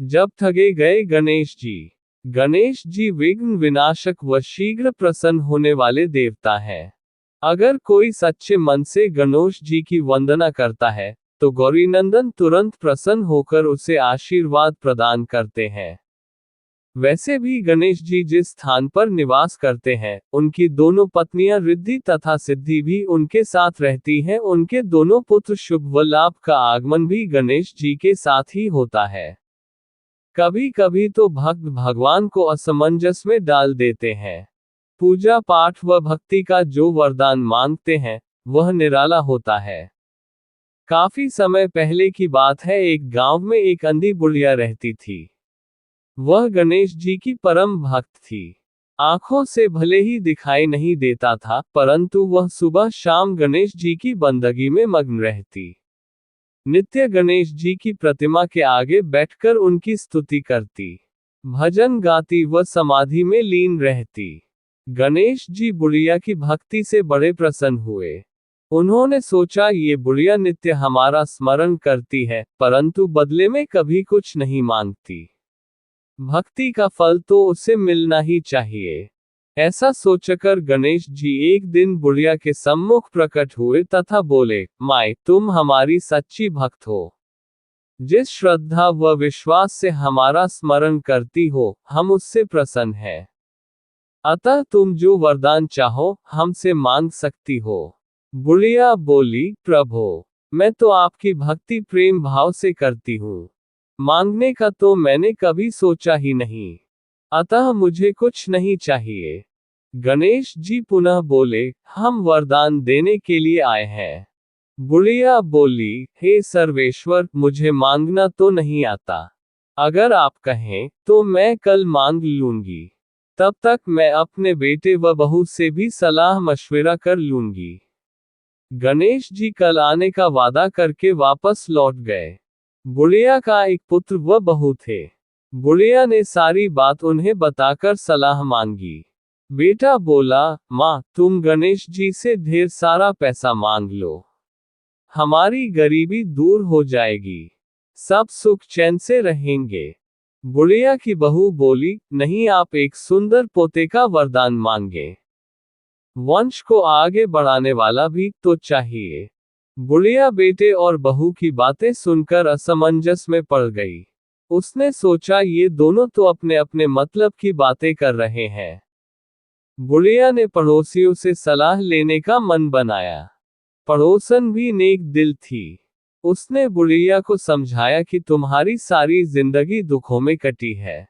जब ठगे गए गणेश जी। गणेश जी विघ्न विनाशक व शीघ्र प्रसन्न होने वाले देवता हैं। अगर कोई सच्चे मन से गणेश जी की वंदना करता है, तो गौरीनंदन तुरंत प्रसन्न होकर उसे आशीर्वाद प्रदान करते हैं। वैसे भी गणेश जी जिस स्थान पर निवास करते हैं, उनकी दोनों पत्नियां रिद्धि तथा सिद्धि भी उनके साथ रहती हैं। उनके दोनों पुत्र शुभ व लाभ का आगमन भी गणेश जी के साथ ही होता है। कभी कभी तो भक्त भगवान को असमंजस में डाल देते हैं। पूजा पाठ व भक्ति का जो वरदान मांगते हैं, वह निराला होता है। काफी समय पहले की बात है, एक गांव में एक अंधी बुढ़िया रहती थी। वह गणेश जी की परम भक्त थी। आंखों से भले ही दिखाई नहीं देता था, परंतु वह सुबह शाम गणेश जी की बंदगी में मग्न रहती। नित्य गणेश जी की प्रतिमा के आगे बैठकर उनकी स्तुति करती, भजन गाती व समाधि में लीन रहती। गणेश जी बुढ़िया की भक्ति से बड़े प्रसन्न हुए। उन्होंने सोचा, ये बुढ़िया नित्य हमारा स्मरण करती है, परंतु बदले में कभी कुछ नहीं मांगती। भक्ति का फल तो उसे मिलना ही चाहिए। ऐसा सोचकर गणेश जी एक दिन बुढ़िया के सम्मुख प्रकट हुए तथा बोले, माए, तुम हमारी सच्ची भक्त हो। जिस श्रद्धा व विश्वास से हमारा स्मरण करती हो, हम उससे प्रसन्न हैं। अतः तुम जो वरदान चाहो, हमसे मांग सकती हो। बुढ़िया बोली, प्रभो, मैं तो आपकी भक्ति प्रेम भाव से करती हूँ। मांगने का तो मैंने कभी सोचा ही नहीं, अतः मुझे कुछ नहीं चाहिए। गणेश जी पुनः बोले, हम वरदान देने के लिए आए हैं। बुढ़िया बोली, हे सर्वेश्वर, मुझे मांगना तो नहीं आता। अगर आप कहें, तो मैं कल मांग लूंगी। तब तक मैं अपने बेटे व बहू से भी सलाह मशविरा कर लूंगी। गणेश जी कल आने का वादा करके वापस लौट गए। बुढ़िया का एक पुत्र व बहू थे। बुढ़िया ने सारी बात उन्हें बताकर सलाह मांगी। बेटा बोला, माँ, तुम गणेश जी से ढेर सारा पैसा मांग लो। हमारी गरीबी दूर हो जाएगी। सब सुख चैन से रहेंगे। बुढ़िया की बहू बोली, नहीं, आप एक सुंदर पोते का वरदान मांगे। वंश को आगे बढ़ाने वाला भी तो चाहिए। बुढ़िया बेटे और बहू की बातें सुनकर असमंजस में पड़ गई। उसने सोचा, ये दोनों तो अपने अपने मतलब की बातें कर रहे हैं। बुढ़िया ने पड़ोसियों से सलाह लेने का मन बनाया। पड़ोसन भी नेक दिल थी। उसने बुढ़िया को समझाया कि तुम्हारी सारी जिंदगी दुखों में कटी है।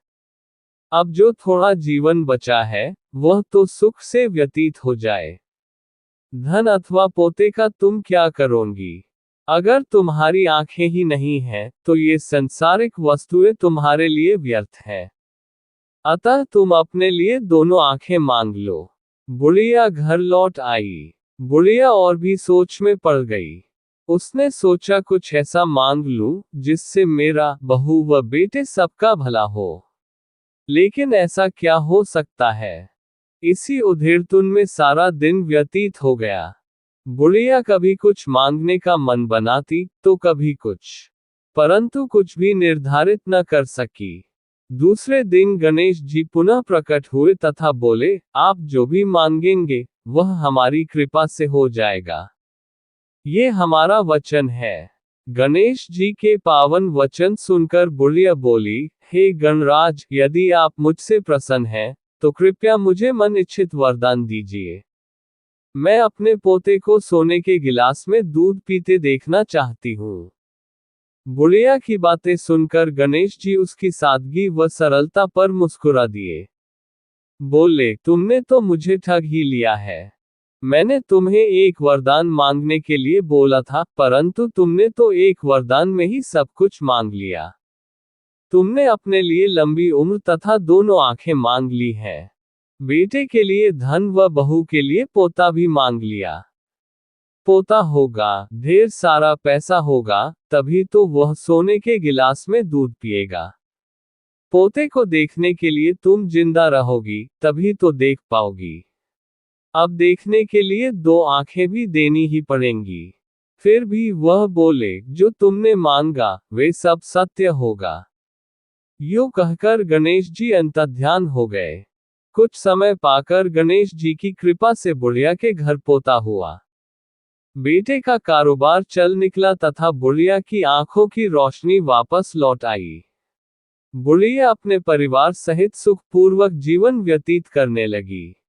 अब जो थोड़ा जीवन बचा है, वह तो सुख से व्यतीत हो जाए। धन अथवा पोते का तुम क्या करोगी? अगर तुम्हारी आंखें ही नहीं हैं, तो ये संसारिक वस्तुएं तुम्हारे लिए व्यर्थ हैं। अतः तुम अपने लिए दोनों आंखें मांग लो। बुढ़िया घर लौट आई। बुढ़िया और भी सोच में पड़ गई। उसने सोचा, कुछ ऐसा मांग लूं, जिससे मेरा, बहू व बेटे सबका भला हो। लेकिन ऐसा क्या हो सकता है? इसी उधेड़पुन में सारा दिन व्यतीत हो गया। बुढ़िया कभी कुछ मांगने का मन बनाती, तो कभी कुछ, परंतु कुछ भी निर्धारित न कर सकी। दूसरे दिन गणेश जी पुनः प्रकट हुए तथा बोले, आप जो भी मांगेंगे, वह हमारी कृपा से हो जाएगा। ये हमारा वचन है। गणेश जी के पावन वचन सुनकर बुढ़िया बोली, हे गणराज, यदि आप मुझसे प्रसन्न हैं, तो कृपया मुझे मन इच्छित वरदान दीजिए। मैं अपने पोते को सोने के गिलास में दूध पीते देखना चाहती हूँ। बुढ़िया की बातें सुनकर गणेश जी उसकी सादगी व सरलता पर मुस्कुरा दिए। बोले, तुमने तो मुझे ठग ही लिया है। मैंने तुम्हें एक वरदान मांगने के लिए बोला था, परंतु तुमने तो एक वरदान में ही सब कुछ मांग लिया। तुमने अपने लिए लंबी उम्र तथा दोनों आंखें मांग ली हैं। बेटे के लिए धन व बहू के लिए पोता भी मांग लिया। पोता होगा, ढेर सारा पैसा होगा, तभी तो वह सोने के गिलास में दूध पिएगा। पोते को देखने के लिए तुम जिंदा रहोगी, तभी तो देख पाओगी। अब देखने के लिए दो आंखें भी देनी ही पड़ेंगी। फिर भी वह बोले, जो तुमने मांगा, वे सब सत्य होगा। यूं कहकर गणेश जी अंतर्ध्यान हो गए। कुछ समय पाकर गणेश जी की कृपा से बुढ़िया के घर पोता हुआ। बेटे का कारोबार चल निकला तथा बुढ़िया की आंखों की रोशनी वापस लौट आई। बुढ़िया अपने परिवार सहित सुखपूर्वक जीवन व्यतीत करने लगी।